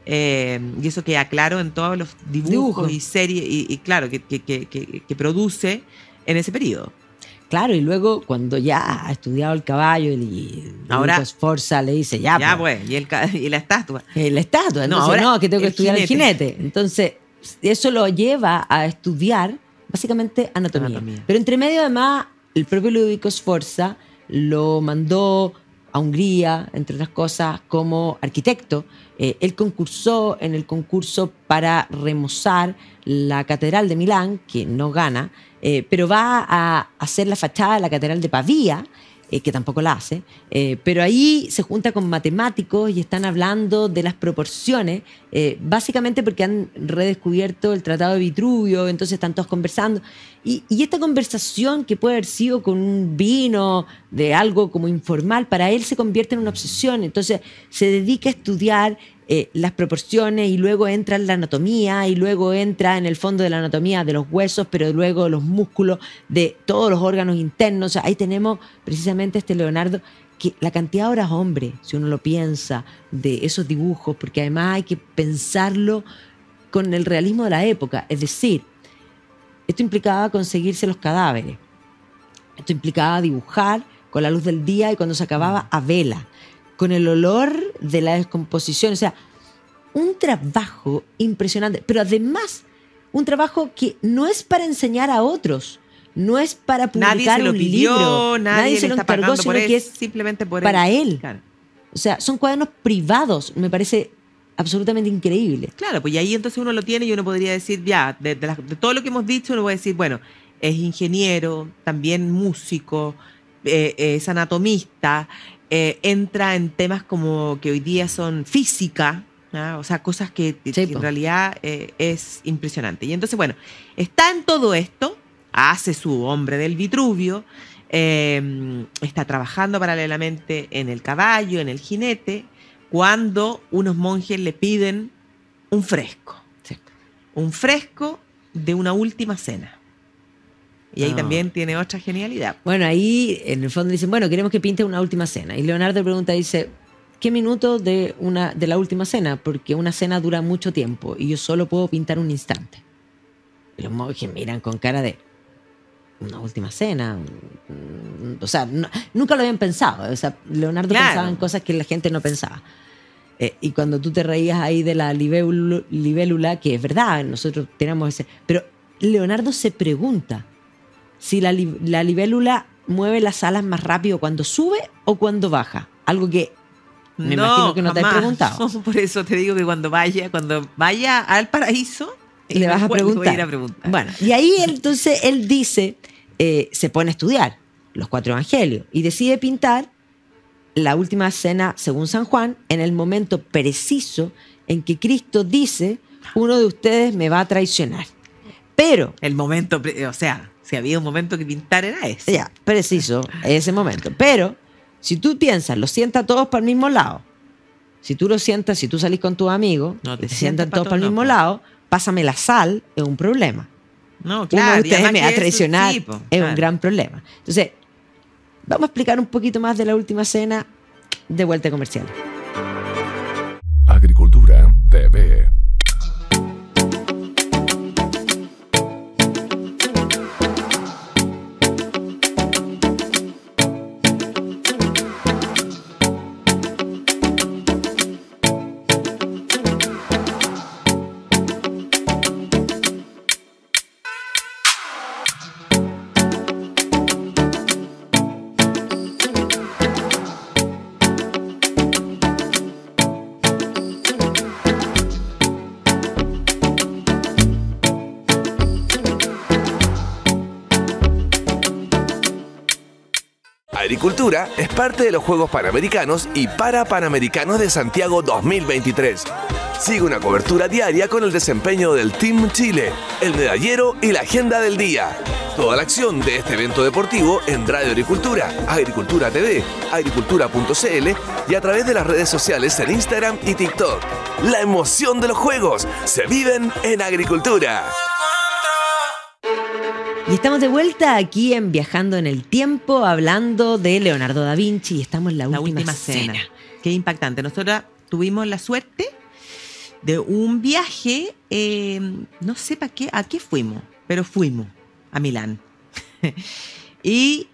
y eso queda claro en todos los dibujos y series, y claro, que produce en ese periodo. Claro, y luego cuando ya ha estudiado el caballo y ahora Sforza le dice, ya pues, y la estatua. La estatua, entonces no, que tengo que estudiar el jinete. Entonces, eso lo lleva a estudiar básicamente anatomía. Pero entre medio, además, el propio Ludovico Sforza lo mandó a Hungría, entre otras cosas, como arquitecto. Él concursó en el concurso para remozar la Catedral de Milán, que no gana, pero va a hacer la fachada de la Catedral de Pavía, que tampoco la hace, pero ahí se junta con matemáticos y están hablando de las proporciones, básicamente porque han redescubierto el Tratado de Vitruvio, entonces están todos conversando. Y esta conversación, que puede haber sido con un vino de algo como informal, para él se convierte en una obsesión. Entonces se dedica a estudiar las proporciones, y luego entra en la anatomía, y luego entra en el fondo de la anatomía de los huesos, pero luego los músculos de todos los órganos internos. O sea, ahí tenemos precisamente este Leonardo, que la cantidad de horas hombre, si uno lo piensa, de esos dibujos, porque además hay que pensarlo con el realismo de la época. Es decir, esto implicaba conseguirse los cadáveres, esto implicaba dibujar con la luz del día y cuando se acababa a vela, con el olor de la descomposición. O sea, un trabajo impresionante, pero además un trabajo que no es para enseñar a otros, no es para publicar un libro, nadie se lo encargó, sino que es simplemente por para él. Claro. O sea, son cuadernos privados, me parece absolutamente increíble. Claro, pues y ahí entonces uno lo tiene y uno podría decir, ya, de todo lo que hemos dicho, uno puede decir, bueno, es ingeniero, también músico, es anatomista, entra en temas como que hoy día son física, ¿no? O sea, cosas que en realidad es impresionante. Y entonces, bueno, está en todo esto, hace su Hombre del Vitruvio, está trabajando paralelamente en el caballo, en el jinete, cuando unos monjes le piden un fresco. Sí. Un fresco de una última cena. Y ahí también tiene otra genialidad. Bueno, ahí en el fondo dicen, bueno, queremos que pinte una última cena. Y Leonardo pregunta, dice, ¿qué minuto de la última cena? Porque una cena dura mucho tiempo y yo solo puedo pintar un instante. Y los monjes miran con cara de, ¿una última cena? O sea, nunca lo habían pensado. O sea, Leonardo pensaba en cosas que la gente no pensaba. Y cuando tú te reías ahí de la libélula, que es verdad, nosotros tenemos ese... Pero Leonardo se pregunta si la libélula mueve las alas más rápido cuando sube o cuando baja. Algo que me imagino que no te has preguntado. Por eso te digo que cuando vaya al paraíso, le vas a preguntar. Voy a ir a preguntar. Bueno, y ahí entonces él dice, se pone a estudiar los 4 evangelios y decide pintar la última cena según San Juan en el momento preciso en que Cristo dice, uno de ustedes me va a traicionar. Pero el momento, o sea, si había un momento que pintar era ese. Ya, preciso, ese momento. Pero si tú piensas, los sientas todos para el mismo lado. Si tú lo sientas, si tú salís con tus amigos, no, te sientan todos para el mismo lado, pásame la sal, es un problema. No, claro. Uno de ustedes me va a traicionar, tipo, es un gran problema. Entonces, vamos a explicar un poquito más de la última cena de vuelta comercial. Agricultura TV. Agricultura es parte de los Juegos Panamericanos y Panamericanos de Santiago 2023. Sigue una cobertura diaria con el desempeño del Team Chile, el medallero y la agenda del día. Toda la acción de este evento deportivo en Radio Agricultura, Agricultura TV, agricultura.cl y a través de las redes sociales en Instagram y TikTok. La emoción de los juegos se viven en Agricultura. Y estamos de vuelta aquí en Viajando en el Tiempo, hablando de Leonardo da Vinci, y estamos en la última cena. Qué impactante. Nosotros tuvimos la suerte de un viaje, no sé a qué fuimos, pero fuimos a Milán. Y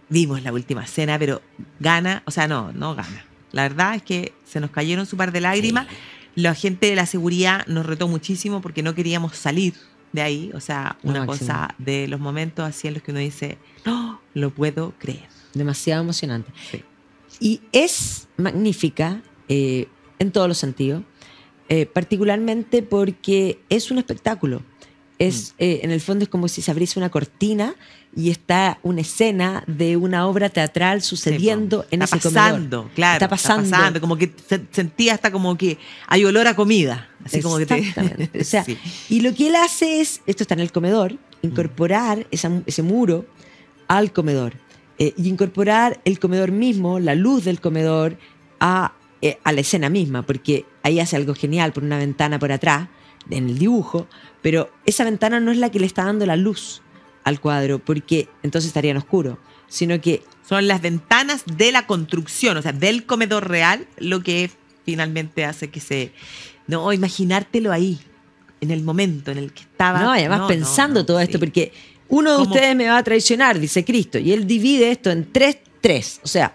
vimos la última cena, pero gana, o sea, no gana. La verdad es que se nos cayeron su par de lágrimas. Sí. La gente de la seguridad nos retó muchísimo porque no queríamos salir de ahí. O sea, una cosa de los momentos así en los que uno dice, no lo puedo creer. Demasiado emocionante. Sí. Y es magnífica en todos los sentidos, particularmente porque es un espectáculo. En el fondo es como si se abriese una cortina y está una escena de una obra teatral sucediendo en ese comedor. Está pasando, como que sentía hasta como que hay olor a comida. Así como que exactamente. O sea, sí. Y lo que él hace es, esto está en el comedor, incorporar ese muro al comedor. Y incorporar el comedor mismo, la luz del comedor, a la escena misma, porque ahí hace algo genial por una ventana por atrás, en el dibujo, pero esa ventana no es la que le está dando la luz al cuadro, porque entonces estaría en oscuro, sino que son las ventanas de la construcción, o sea, del comedor real, lo que finalmente hace que no, imaginártelo ahí, en el momento en el que estaba. No, y además pensando todo esto, porque uno de ustedes me va a traicionar, dice Cristo, y él divide esto en 3, o sea,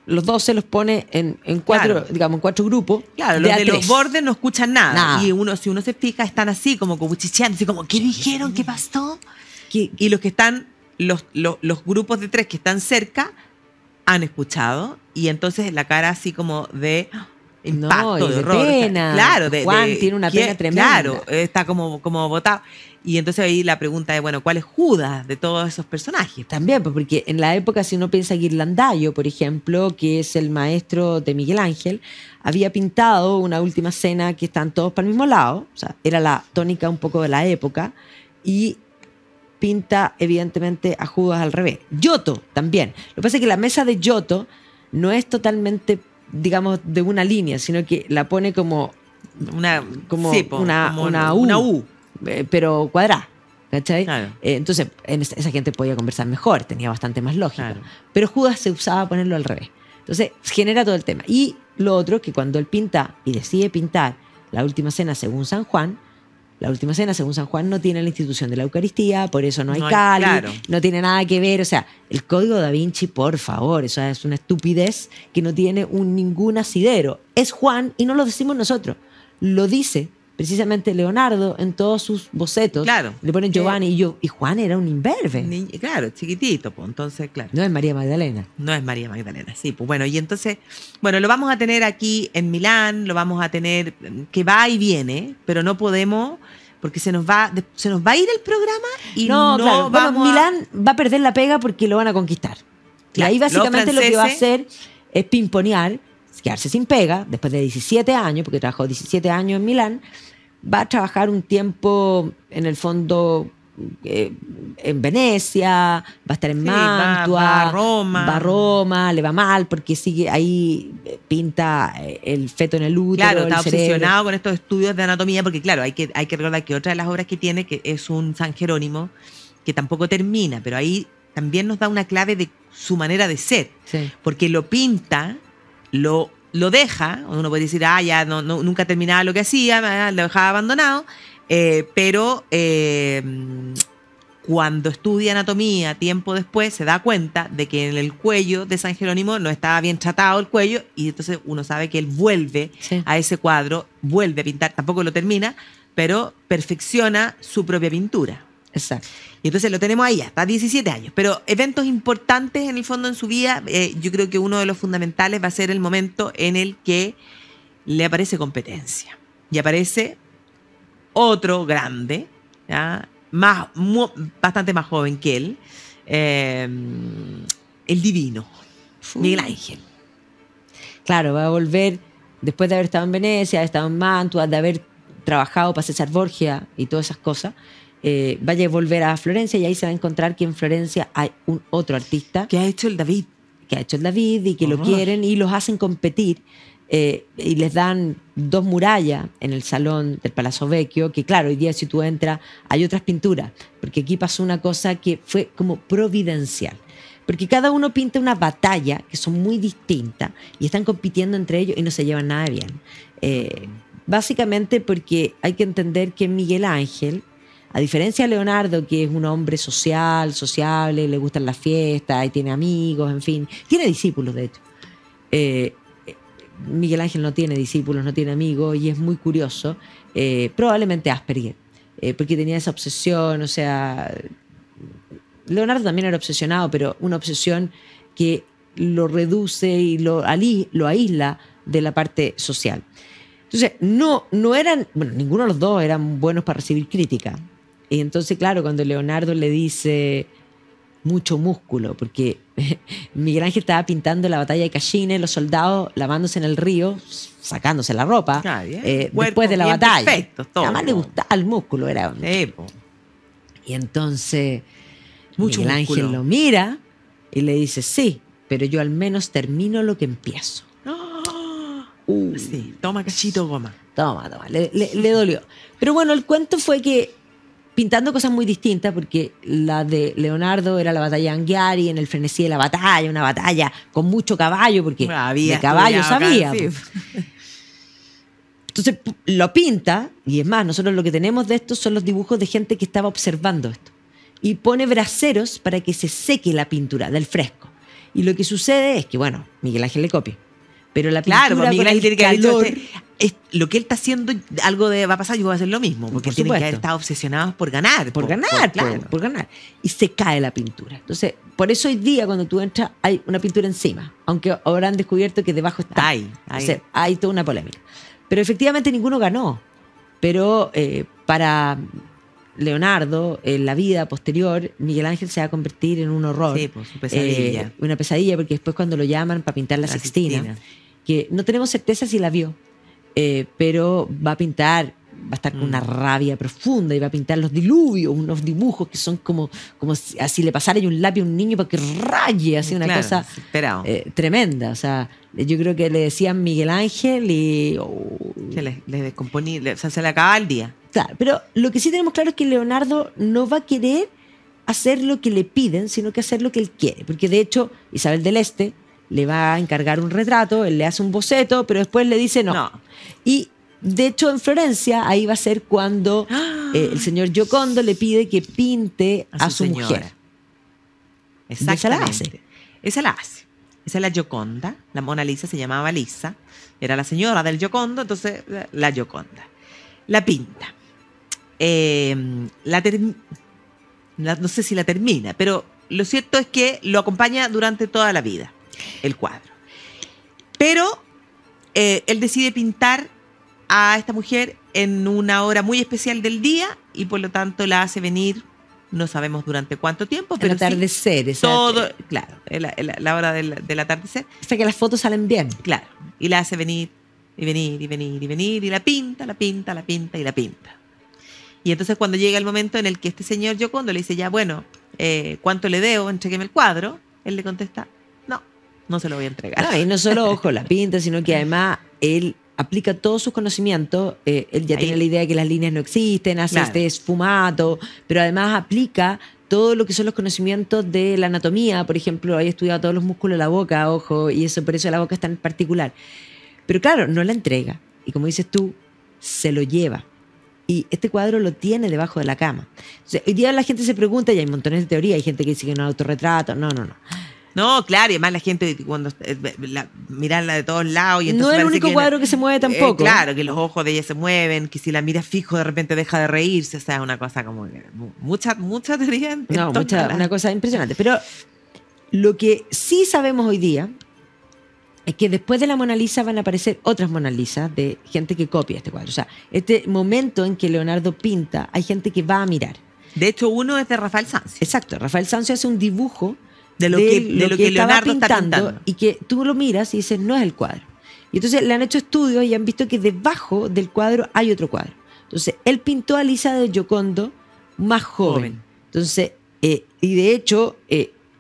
los 12 los pone en 4, claro, digamos, en 4 grupos. Claro, los de los bordes no escuchan nada. Y si uno se fija, están así, como cuchicheando, así como, ¿qué dijeron? ¿Qué pasó? Y los que están, los grupos de 3 que están cerca, han escuchado. Y entonces la cara así como de impacto, de horror. Pena. Claro, Juan tiene una pena tremenda. Claro, está como botado. Y entonces ahí la pregunta es, bueno, ¿cuál es Judas de todos esos personajes? También, pues porque en la época, si uno piensa Ghirlandaio, por ejemplo, que es el maestro de Miguel Ángel, había pintado una última cena que están todos para el mismo lado, o sea, era la tónica un poco de la época, y pinta evidentemente a Judas al revés. Giotto también. Lo que pasa es que la mesa de Giotto no es totalmente, digamos, de una línea, sino que la pone como una U. Pero cuadrada, ¿cachai? Claro. Entonces, esa gente podía conversar mejor, tenía bastante más lógica. Claro. Pero Judas se usaba a ponerlo al revés. Entonces, genera todo el tema. Y lo otro, que cuando él pinta y decide pintar la última cena según San Juan, la última cena según San Juan no tiene la institución de la Eucaristía, por eso no hay cáliz, claro, no tiene nada que ver. O sea, el Código Da Vinci, por favor, eso es una estupidez que no tiene ningún asidero. Es Juan y no lo decimos nosotros. Lo dice precisamente Leonardo en todos sus bocetos. Claro. Le ponen Giovanni y Juan era un imberbe. Claro, chiquitito, pues entonces, claro. No es María Magdalena. No es María Magdalena, sí. Pues bueno, y entonces, bueno, lo vamos a tener aquí en Milán, lo vamos a tener que va y viene, pero no podemos, porque se nos va a ir el programa y no claro. vamos Milán va a perder la pega porque lo van a conquistar. Claro, y ahí básicamente lo que va a hacer es pimponear, quedarse sin pega, después de 17 años, porque trabajó 17 años en Milán, va a trabajar un tiempo, en el fondo, en Venecia, va a estar en Mantua, va a Roma, le va mal porque sigue ahí, pinta el feto en el útero. Claro, está obsesionado con estos estudios de anatomía, porque claro, hay que recordar que otra de las obras que tiene, que es un San Jerónimo, que tampoco termina, pero ahí también nos da una clave de su manera de ser, sí, porque lo pinta, lo deja, uno puede decir, ya nunca terminaba lo que hacía, lo dejaba abandonado, pero cuando estudia anatomía tiempo después se da cuenta de que en el cuello de San Jerónimo no estaba bien tratado el cuello, y entonces uno sabe que él vuelve a ese cuadro, vuelve a pintar, tampoco lo termina, pero perfecciona su propia pintura. Exacto. Y entonces lo tenemos ahí hasta 17 años. Pero eventos importantes en el fondo en su vida, yo creo que uno de los fundamentales va a ser el momento en el que le aparece competencia. Y aparece otro grande, ¿ya? Bastante más joven que él, el divino, Miguel Ángel. Claro, va a volver después de haber estado en Venecia, de haber estado en Mantua, de haber trabajado para César Borgia y todas esas cosas. Vaya a volver a Florencia y ahí se va a encontrar que en Florencia hay un otro artista ¿Qué ha hecho el David? que ha hecho el David y que lo quieren y los hacen competir y les dan 2 murallas en el salón del Palazzo Vecchio, que claro, hoy día si tú entras hay otras pinturas, porque aquí pasó una cosa que fue como providencial. Porque cada uno pinta una batalla que son muy distintas y están compitiendo entre ellos y no se llevan nada bien. Básicamente porque hay que entender que Miguel Ángel, a diferencia de Leonardo, que es un hombre social, sociable, le gustan las fiestas y tiene amigos, en fin, tiene discípulos de hecho. Miguel Ángel no tiene discípulos, no tiene amigos y es muy curioso. Probablemente Asperger, porque tenía esa obsesión, o sea... Leonardo también era obsesionado, pero una obsesión que lo reduce y lo aísla de la parte social. Entonces, no eran, bueno, ninguno de los dos eran buenos para recibir crítica. Y entonces, claro, cuando Leonardo le dice mucho músculo, porque Miguel Ángel estaba pintando la batalla de Cachine, los soldados lavándose en el río, sacándose la ropa, después de la batalla. Perfecto, todo. Además le gustaba el músculo, era. Y entonces... Mucho Miguel Ángel músculo. lo mira y le dice, sí, pero yo al menos termino lo que empiezo. Sí, toma cachito goma. Toma, le dolió. Pero bueno, el cuento fue que pintando cosas muy distintas, porque la de Leonardo era la batalla de Anghiari, en el frenesí de la batalla, una batalla con mucho caballo, porque de caballo sabía. Sí. Entonces lo pinta, y es más, nosotros lo que tenemos de esto son los dibujos de gente que estaba observando esto. Y pone braseros para que se seque la pintura del fresco. Y lo que sucede es que, bueno, Miguel Ángel le copia. Pero la pintura Claro, Miguel con Ángel el tiene que haber calor... dicho, lo que él está haciendo, algo va a pasar, yo voy a hacer lo mismo. Porque Por tiene que supuesto. haber estado obsesionado por ganar. Por ganar. Y se cae la pintura. Entonces, por eso hoy día cuando tú entras hay una pintura encima. Aunque ahora han descubierto que debajo está. O sea, hay toda una polémica. Pero efectivamente ninguno ganó. Pero para Leonardo, en la vida posterior, Miguel Ángel se va a convertir en un horror. Sí, pues su pesadilla. Una pesadilla, porque después cuando lo llaman para pintar la Sixtina, que no tenemos certeza si la vio, pero va a pintar, va a estar con una rabia profunda y va a pintar los diluvios, unos dibujos que son como si así le pasara un lápiz a un niño para que raye, así una cosa tremenda. O sea, yo creo que le decían Miguel Ángel y... Se le descomponía, o sea, se le acababa el día. Claro, pero lo que sí tenemos claro es que Leonardo no va a querer hacer lo que le piden, sino que hacer lo que él quiere. Porque de hecho, Isabel del Este le va a encargar un retrato, él le hace un boceto, pero después le dice no. Y de hecho en Florencia ahí va a ser cuando el señor Giocondo le pide que pinte a su mujer. Exactamente. Esa la hace. Esa es la Gioconda. La Mona Lisa se llamaba Lisa. Era la señora del Giocondo, entonces la Gioconda. La pinta. No sé si la termina, pero lo cierto es que lo acompaña durante toda la vida, el cuadro. Pero él decide pintar a esta mujer en una hora muy especial del día y por lo tanto la hace venir, no sabemos durante cuánto tiempo, pero el atardecer. Sí, todo, claro, la hora del atardecer. O sea que las fotos salen bien. Claro, y la hace venir, y venir, y venir, y venir, y la pinta, y la pinta. Y entonces cuando llega el momento en el que este señor Giocondo le dice, ya bueno, ¿cuánto le debo? Entrégueme el cuadro. Él le contesta, no se lo voy a entregar. No, y no solo, ojo, la pinta, sino que además él aplica todos sus conocimientos. Él ya tiene la idea de que las líneas no existen, hace este esfumato, pero además aplica todo lo que son los conocimientos de la anatomía. Por ejemplo, he estudiado todos los músculos de la boca, ojo, y eso por eso la boca es tan particular. Pero claro, no la entrega. Y como dices tú, se lo lleva. Y este cuadro lo tiene debajo de la cama. Entonces, hoy día la gente se pregunta, y hay montones de teorías, hay gente que dice que no es autorretrato. No. No, claro, y además la gente cuando mirarla de todos lados. Y entonces no es el único cuadro que se mueve tampoco. Claro, que los ojos de ella se mueven, que si la miras fijo de repente deja de reírse. O sea, es una cosa como... Mucha teoría. Una cosa impresionante. Pero lo que sí sabemos hoy día es que después de la Mona Lisa van a aparecer otras Mona Lisas de gente que copia este cuadro. O sea, este momento en que Leonardo pinta, hay gente que va a mirar. De hecho, uno es de Rafael Sanzio. Exacto, Rafael Sanzio hace un dibujo De lo que estaba Leonardo está pintando. y que tú lo miras y dices, no es el cuadro. Y entonces le han hecho estudios y han visto que debajo del cuadro hay otro cuadro. Entonces, él pintó a Lisa de Giocondo más joven. Entonces, y de hecho,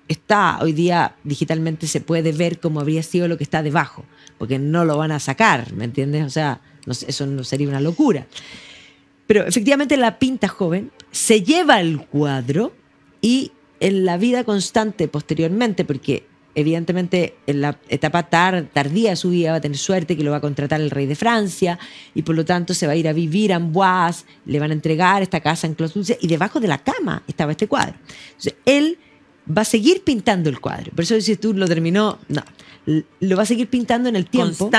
está hoy día digitalmente se puede ver cómo habría sido lo que está debajo, porque no lo van a sacar, ¿me entiendes? O sea, eso no sería una locura. Pero efectivamente la pinta joven, se lleva el cuadro y en la vida constante posteriormente, porque evidentemente en la etapa tardía de su vida va a tener suerte que lo va a contratar el rey de Francia y por lo tanto se va a ir a vivir a Amboise, le van a entregar esta casa en Clos-Dulce y debajo de la cama estaba este cuadro. Entonces él va a seguir pintando el cuadro. Por eso dices tú, lo terminó, no, lo va a seguir pintando en el tiempo.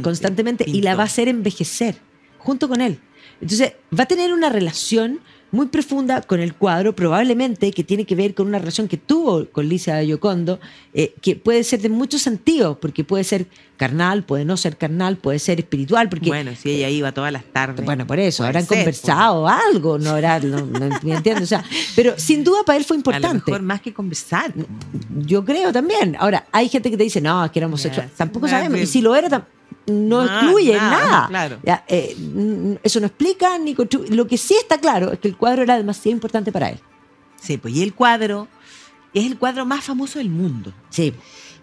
Constantemente y la va a hacer envejecer junto con él. Entonces va a tener una relación muy profunda con el cuadro, probablemente que tiene que ver con una relación que tuvo con Lisa de Giocondo, que puede ser de muchos sentidos, porque puede ser carnal, puede no ser carnal, puede ser espiritual. Porque, bueno, si ella iba todas las tardes. Bueno, por eso, habrán conversado algo, no habrá, no entiendo. O sea, pero sin duda para él fue importante. A lo mejor más que conversar. Yo creo también. Ahora, hay gente que te dice, no, es que era homosexual. Tampoco sabemos. Y si lo era, no excluye nada. Claro. Ya, eso no explica ni contribuye. Lo que sí está claro es que el cuadro era demasiado importante para él. Sí, pues y el cuadro es el cuadro más famoso del mundo. Sí.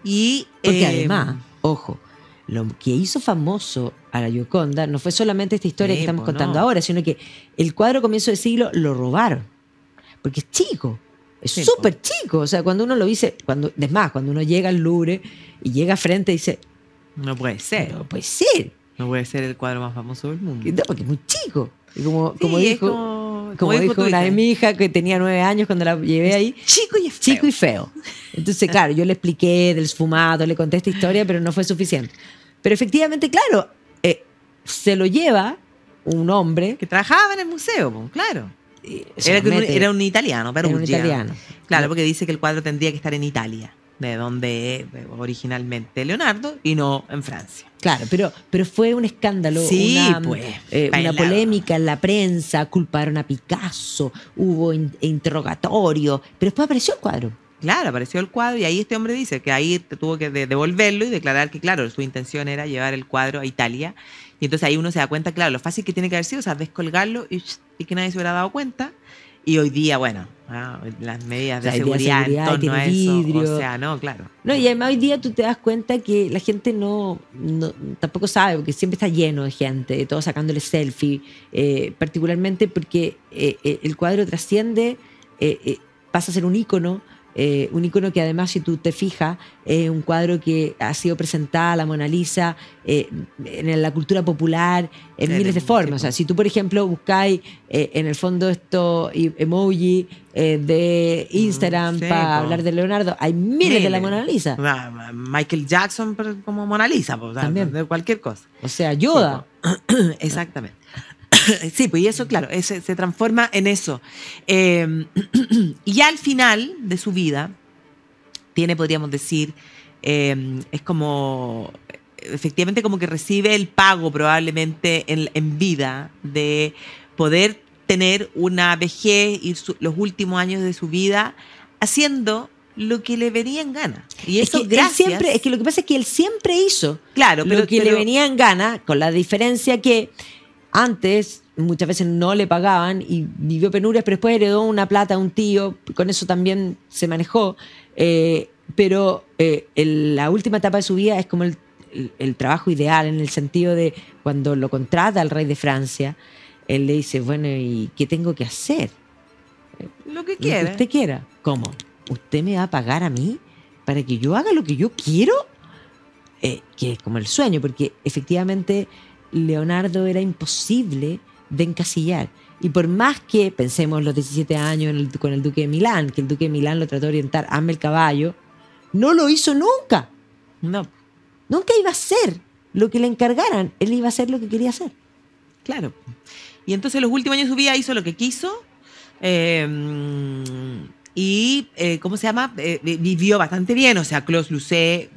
Y porque además, ojo, lo que hizo famoso a la Gioconda no fue solamente esta historia que estamos contando ahora, sino que el cuadro a comienzo de siglo lo robaron. Porque es chico. Es súper chico. O sea, cuando uno lo dice, cuando uno llega al Louvre y llega frente y dice, no puede ser. No puede ser. No puede ser el cuadro más famoso del mundo. No, porque es muy chico. Y como dijo una de mi hija que tenía 9 años cuando la llevé ahí. Chico y feo. Entonces, claro, yo le expliqué del esfumado, le conté esta historia, pero no fue suficiente. Pero efectivamente, claro, se lo lleva un hombre. Que trabajaba en el museo, claro. Era un italiano, pero un italiano. Claro, porque dice que el cuadro tendría que estar en Italia, de donde originalmente Leonardo, y no en Francia. Claro, pero fue un escándalo, una polémica en la prensa, culparon a Picasso, hubo interrogatorio, pero después apareció el cuadro. Claro, apareció el cuadro y ahí este hombre dice que ahí tuvo que devolverlo y declarar que, claro, su intención era llevar el cuadro a Italia. Y entonces ahí uno se da cuenta, claro, lo fácil que tiene que haber sido, o sea, descolgarlo y que nadie se hubiera dado cuenta. Y hoy día, bueno, las medidas de seguridad en torno a eso. Vidrio. O sea, no, claro. No, y además hoy día tú te das cuenta que la gente no tampoco sabe, porque siempre está lleno de gente, todos sacándole selfie, particularmente porque el cuadro trasciende, pasa a ser un ícono que además, si tú te fijas, es un cuadro que ha sido presentada, la Mona Lisa, en la cultura popular en miles de formas. O sea, si tú, por ejemplo, buscáis en el fondo estos emoji de Instagram para hablar de Leonardo, hay miles de la Mona Lisa. Michael Jackson como Mona Lisa, pues, también de cualquier cosa. O sea, Yoda. Sí, exactamente. Sí, pues y eso, claro, se transforma en eso. Y ya al final de su vida, podríamos decir, es como, efectivamente como que recibe el pago probablemente en vida de poder tener una vejez y los últimos años de su vida haciendo lo que le venía en gana. Y eso es que lo que pasa es que él siempre hizo lo que le venía en gana, con la diferencia que antes muchas veces no le pagaban y vivió penurias, pero después heredó una plata a un tío, con eso también se manejó, pero la última etapa de su vida es como el trabajo ideal, en el sentido de cuando lo contrata el rey de Francia, él le dice, bueno, ¿y qué tengo que hacer? Lo que quiera. Lo que usted quiera. ¿Cómo? ¿Usted me va a pagar a mí para que yo haga lo que yo quiero? Que es como el sueño, porque efectivamente Leonardo era imposible de encasillar. Y por más que pensemos los 17 años con el duque de Milán, que el duque de Milán lo trató de orientar, hazme el caballo, no lo hizo nunca. No. Nunca iba a hacer lo que le encargaran. Él iba a hacer lo que quería hacer. Claro. Y entonces los últimos años de su vida hizo lo que quiso. ¿Cómo se llama? Vivió bastante bien. O sea, Clos-Dulce...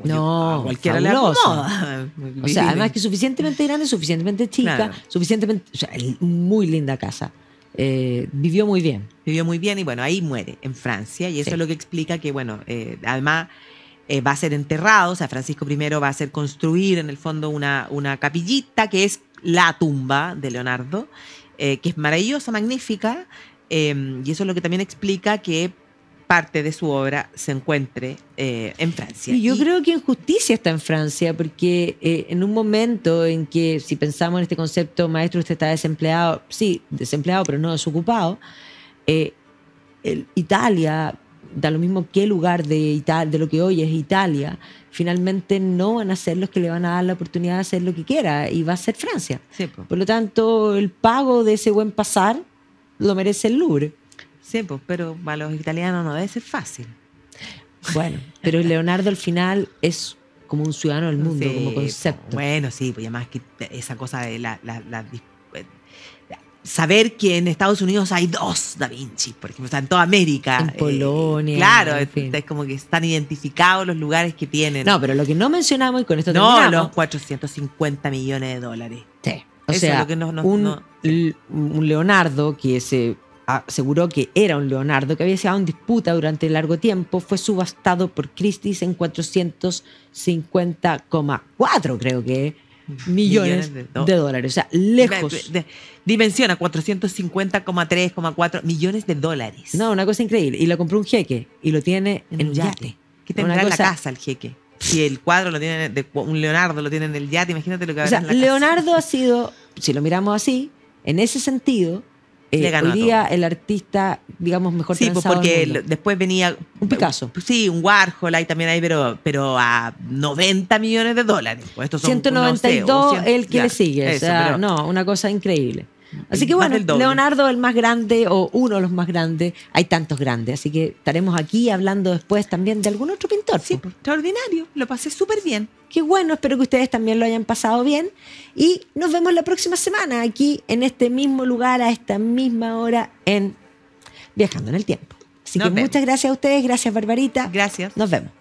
No, cualquiera le acomoda. O sea, además que suficientemente grande, suficientemente chica, claro. suficientemente, o sea, muy linda casa. vivió muy bien. Vivió muy bien y bueno, ahí muere, en Francia. Y eso Sí. es lo que explica que, bueno, además va a ser enterrado, o sea, Francisco I va a hacer construir en el fondo una capillita que es la tumba de Leonardo, que es maravillosa, magnífica, y eso es lo que también explica que parte de su obra se encuentre en Francia. Y yo creo que en justicia está en Francia, porque en un momento en que, si pensamos en este concepto, maestro, usted está desempleado, sí, desempleado, pero no desocupado, Italia, da lo mismo qué lugar de lo que hoy es Italia, finalmente no van a ser los que le van a dar la oportunidad de hacer lo que quiera, y va a ser Francia. Sí, po. Por lo tanto, el pago de ese buen pasar lo merece el Louvre. Sí, pues, pero para los italianos no debe ser fácil. Bueno, pero Leonardo al final es como un ciudadano del mundo, Sí, como concepto. Bueno, sí, pues además que esa cosa de saber que en Estados Unidos hay 2 Da Vinci, por ejemplo, está en toda América. En Polonia, Claro, en fin. es como que están identificados los lugares que tienen. No, pero lo que no mencionamos, y con esto No, terminamos. los 450 millones de dólares. Sí. O Eso sea, es lo que un Leonardo que se aseguró que era un Leonardo, que había estado en disputa durante largo tiempo, fue subastado por Christie's en 450,4, creo que, millones de dólares. O sea, lejos. Dimensiona 450,3,4 millones de dólares. No, una cosa increíble. Y lo compró un jeque y lo tiene en un yate. ¿Qué tendrá Una en la cosa- casa el jeque? Si el cuadro lo tiene, un Leonardo lo tiene en el yate, imagínate lo que O habrá sea, en la casa. Leonardo ha sido, si lo miramos así, en ese sentido, Le ganó hoy a día el artista, digamos, mejor Sí, pues transado del porque mundo. después venía Un Picasso. Sí, un Warhol ahí también hay, pero a 90 millones de dólares. Pues estos son, 192 no sé, o 100, el que ya, le sigue. O eso, sea, pero- no, una cosa increíble. Así que Más bueno, del doble. Leonardo, el más grande o uno de los más grandes, hay tantos grandes. Así que estaremos aquí hablando después también de algún otro pintor. Sí, pues, extraordinario. Lo pasé súper bien. Qué bueno, espero que ustedes también lo hayan pasado bien. Y nos vemos la próxima semana aquí en este mismo lugar, a esta misma hora, en Viajando en el Tiempo. Así Nos que vemos. muchas gracias a ustedes, gracias Barbarita. Gracias. Nos vemos.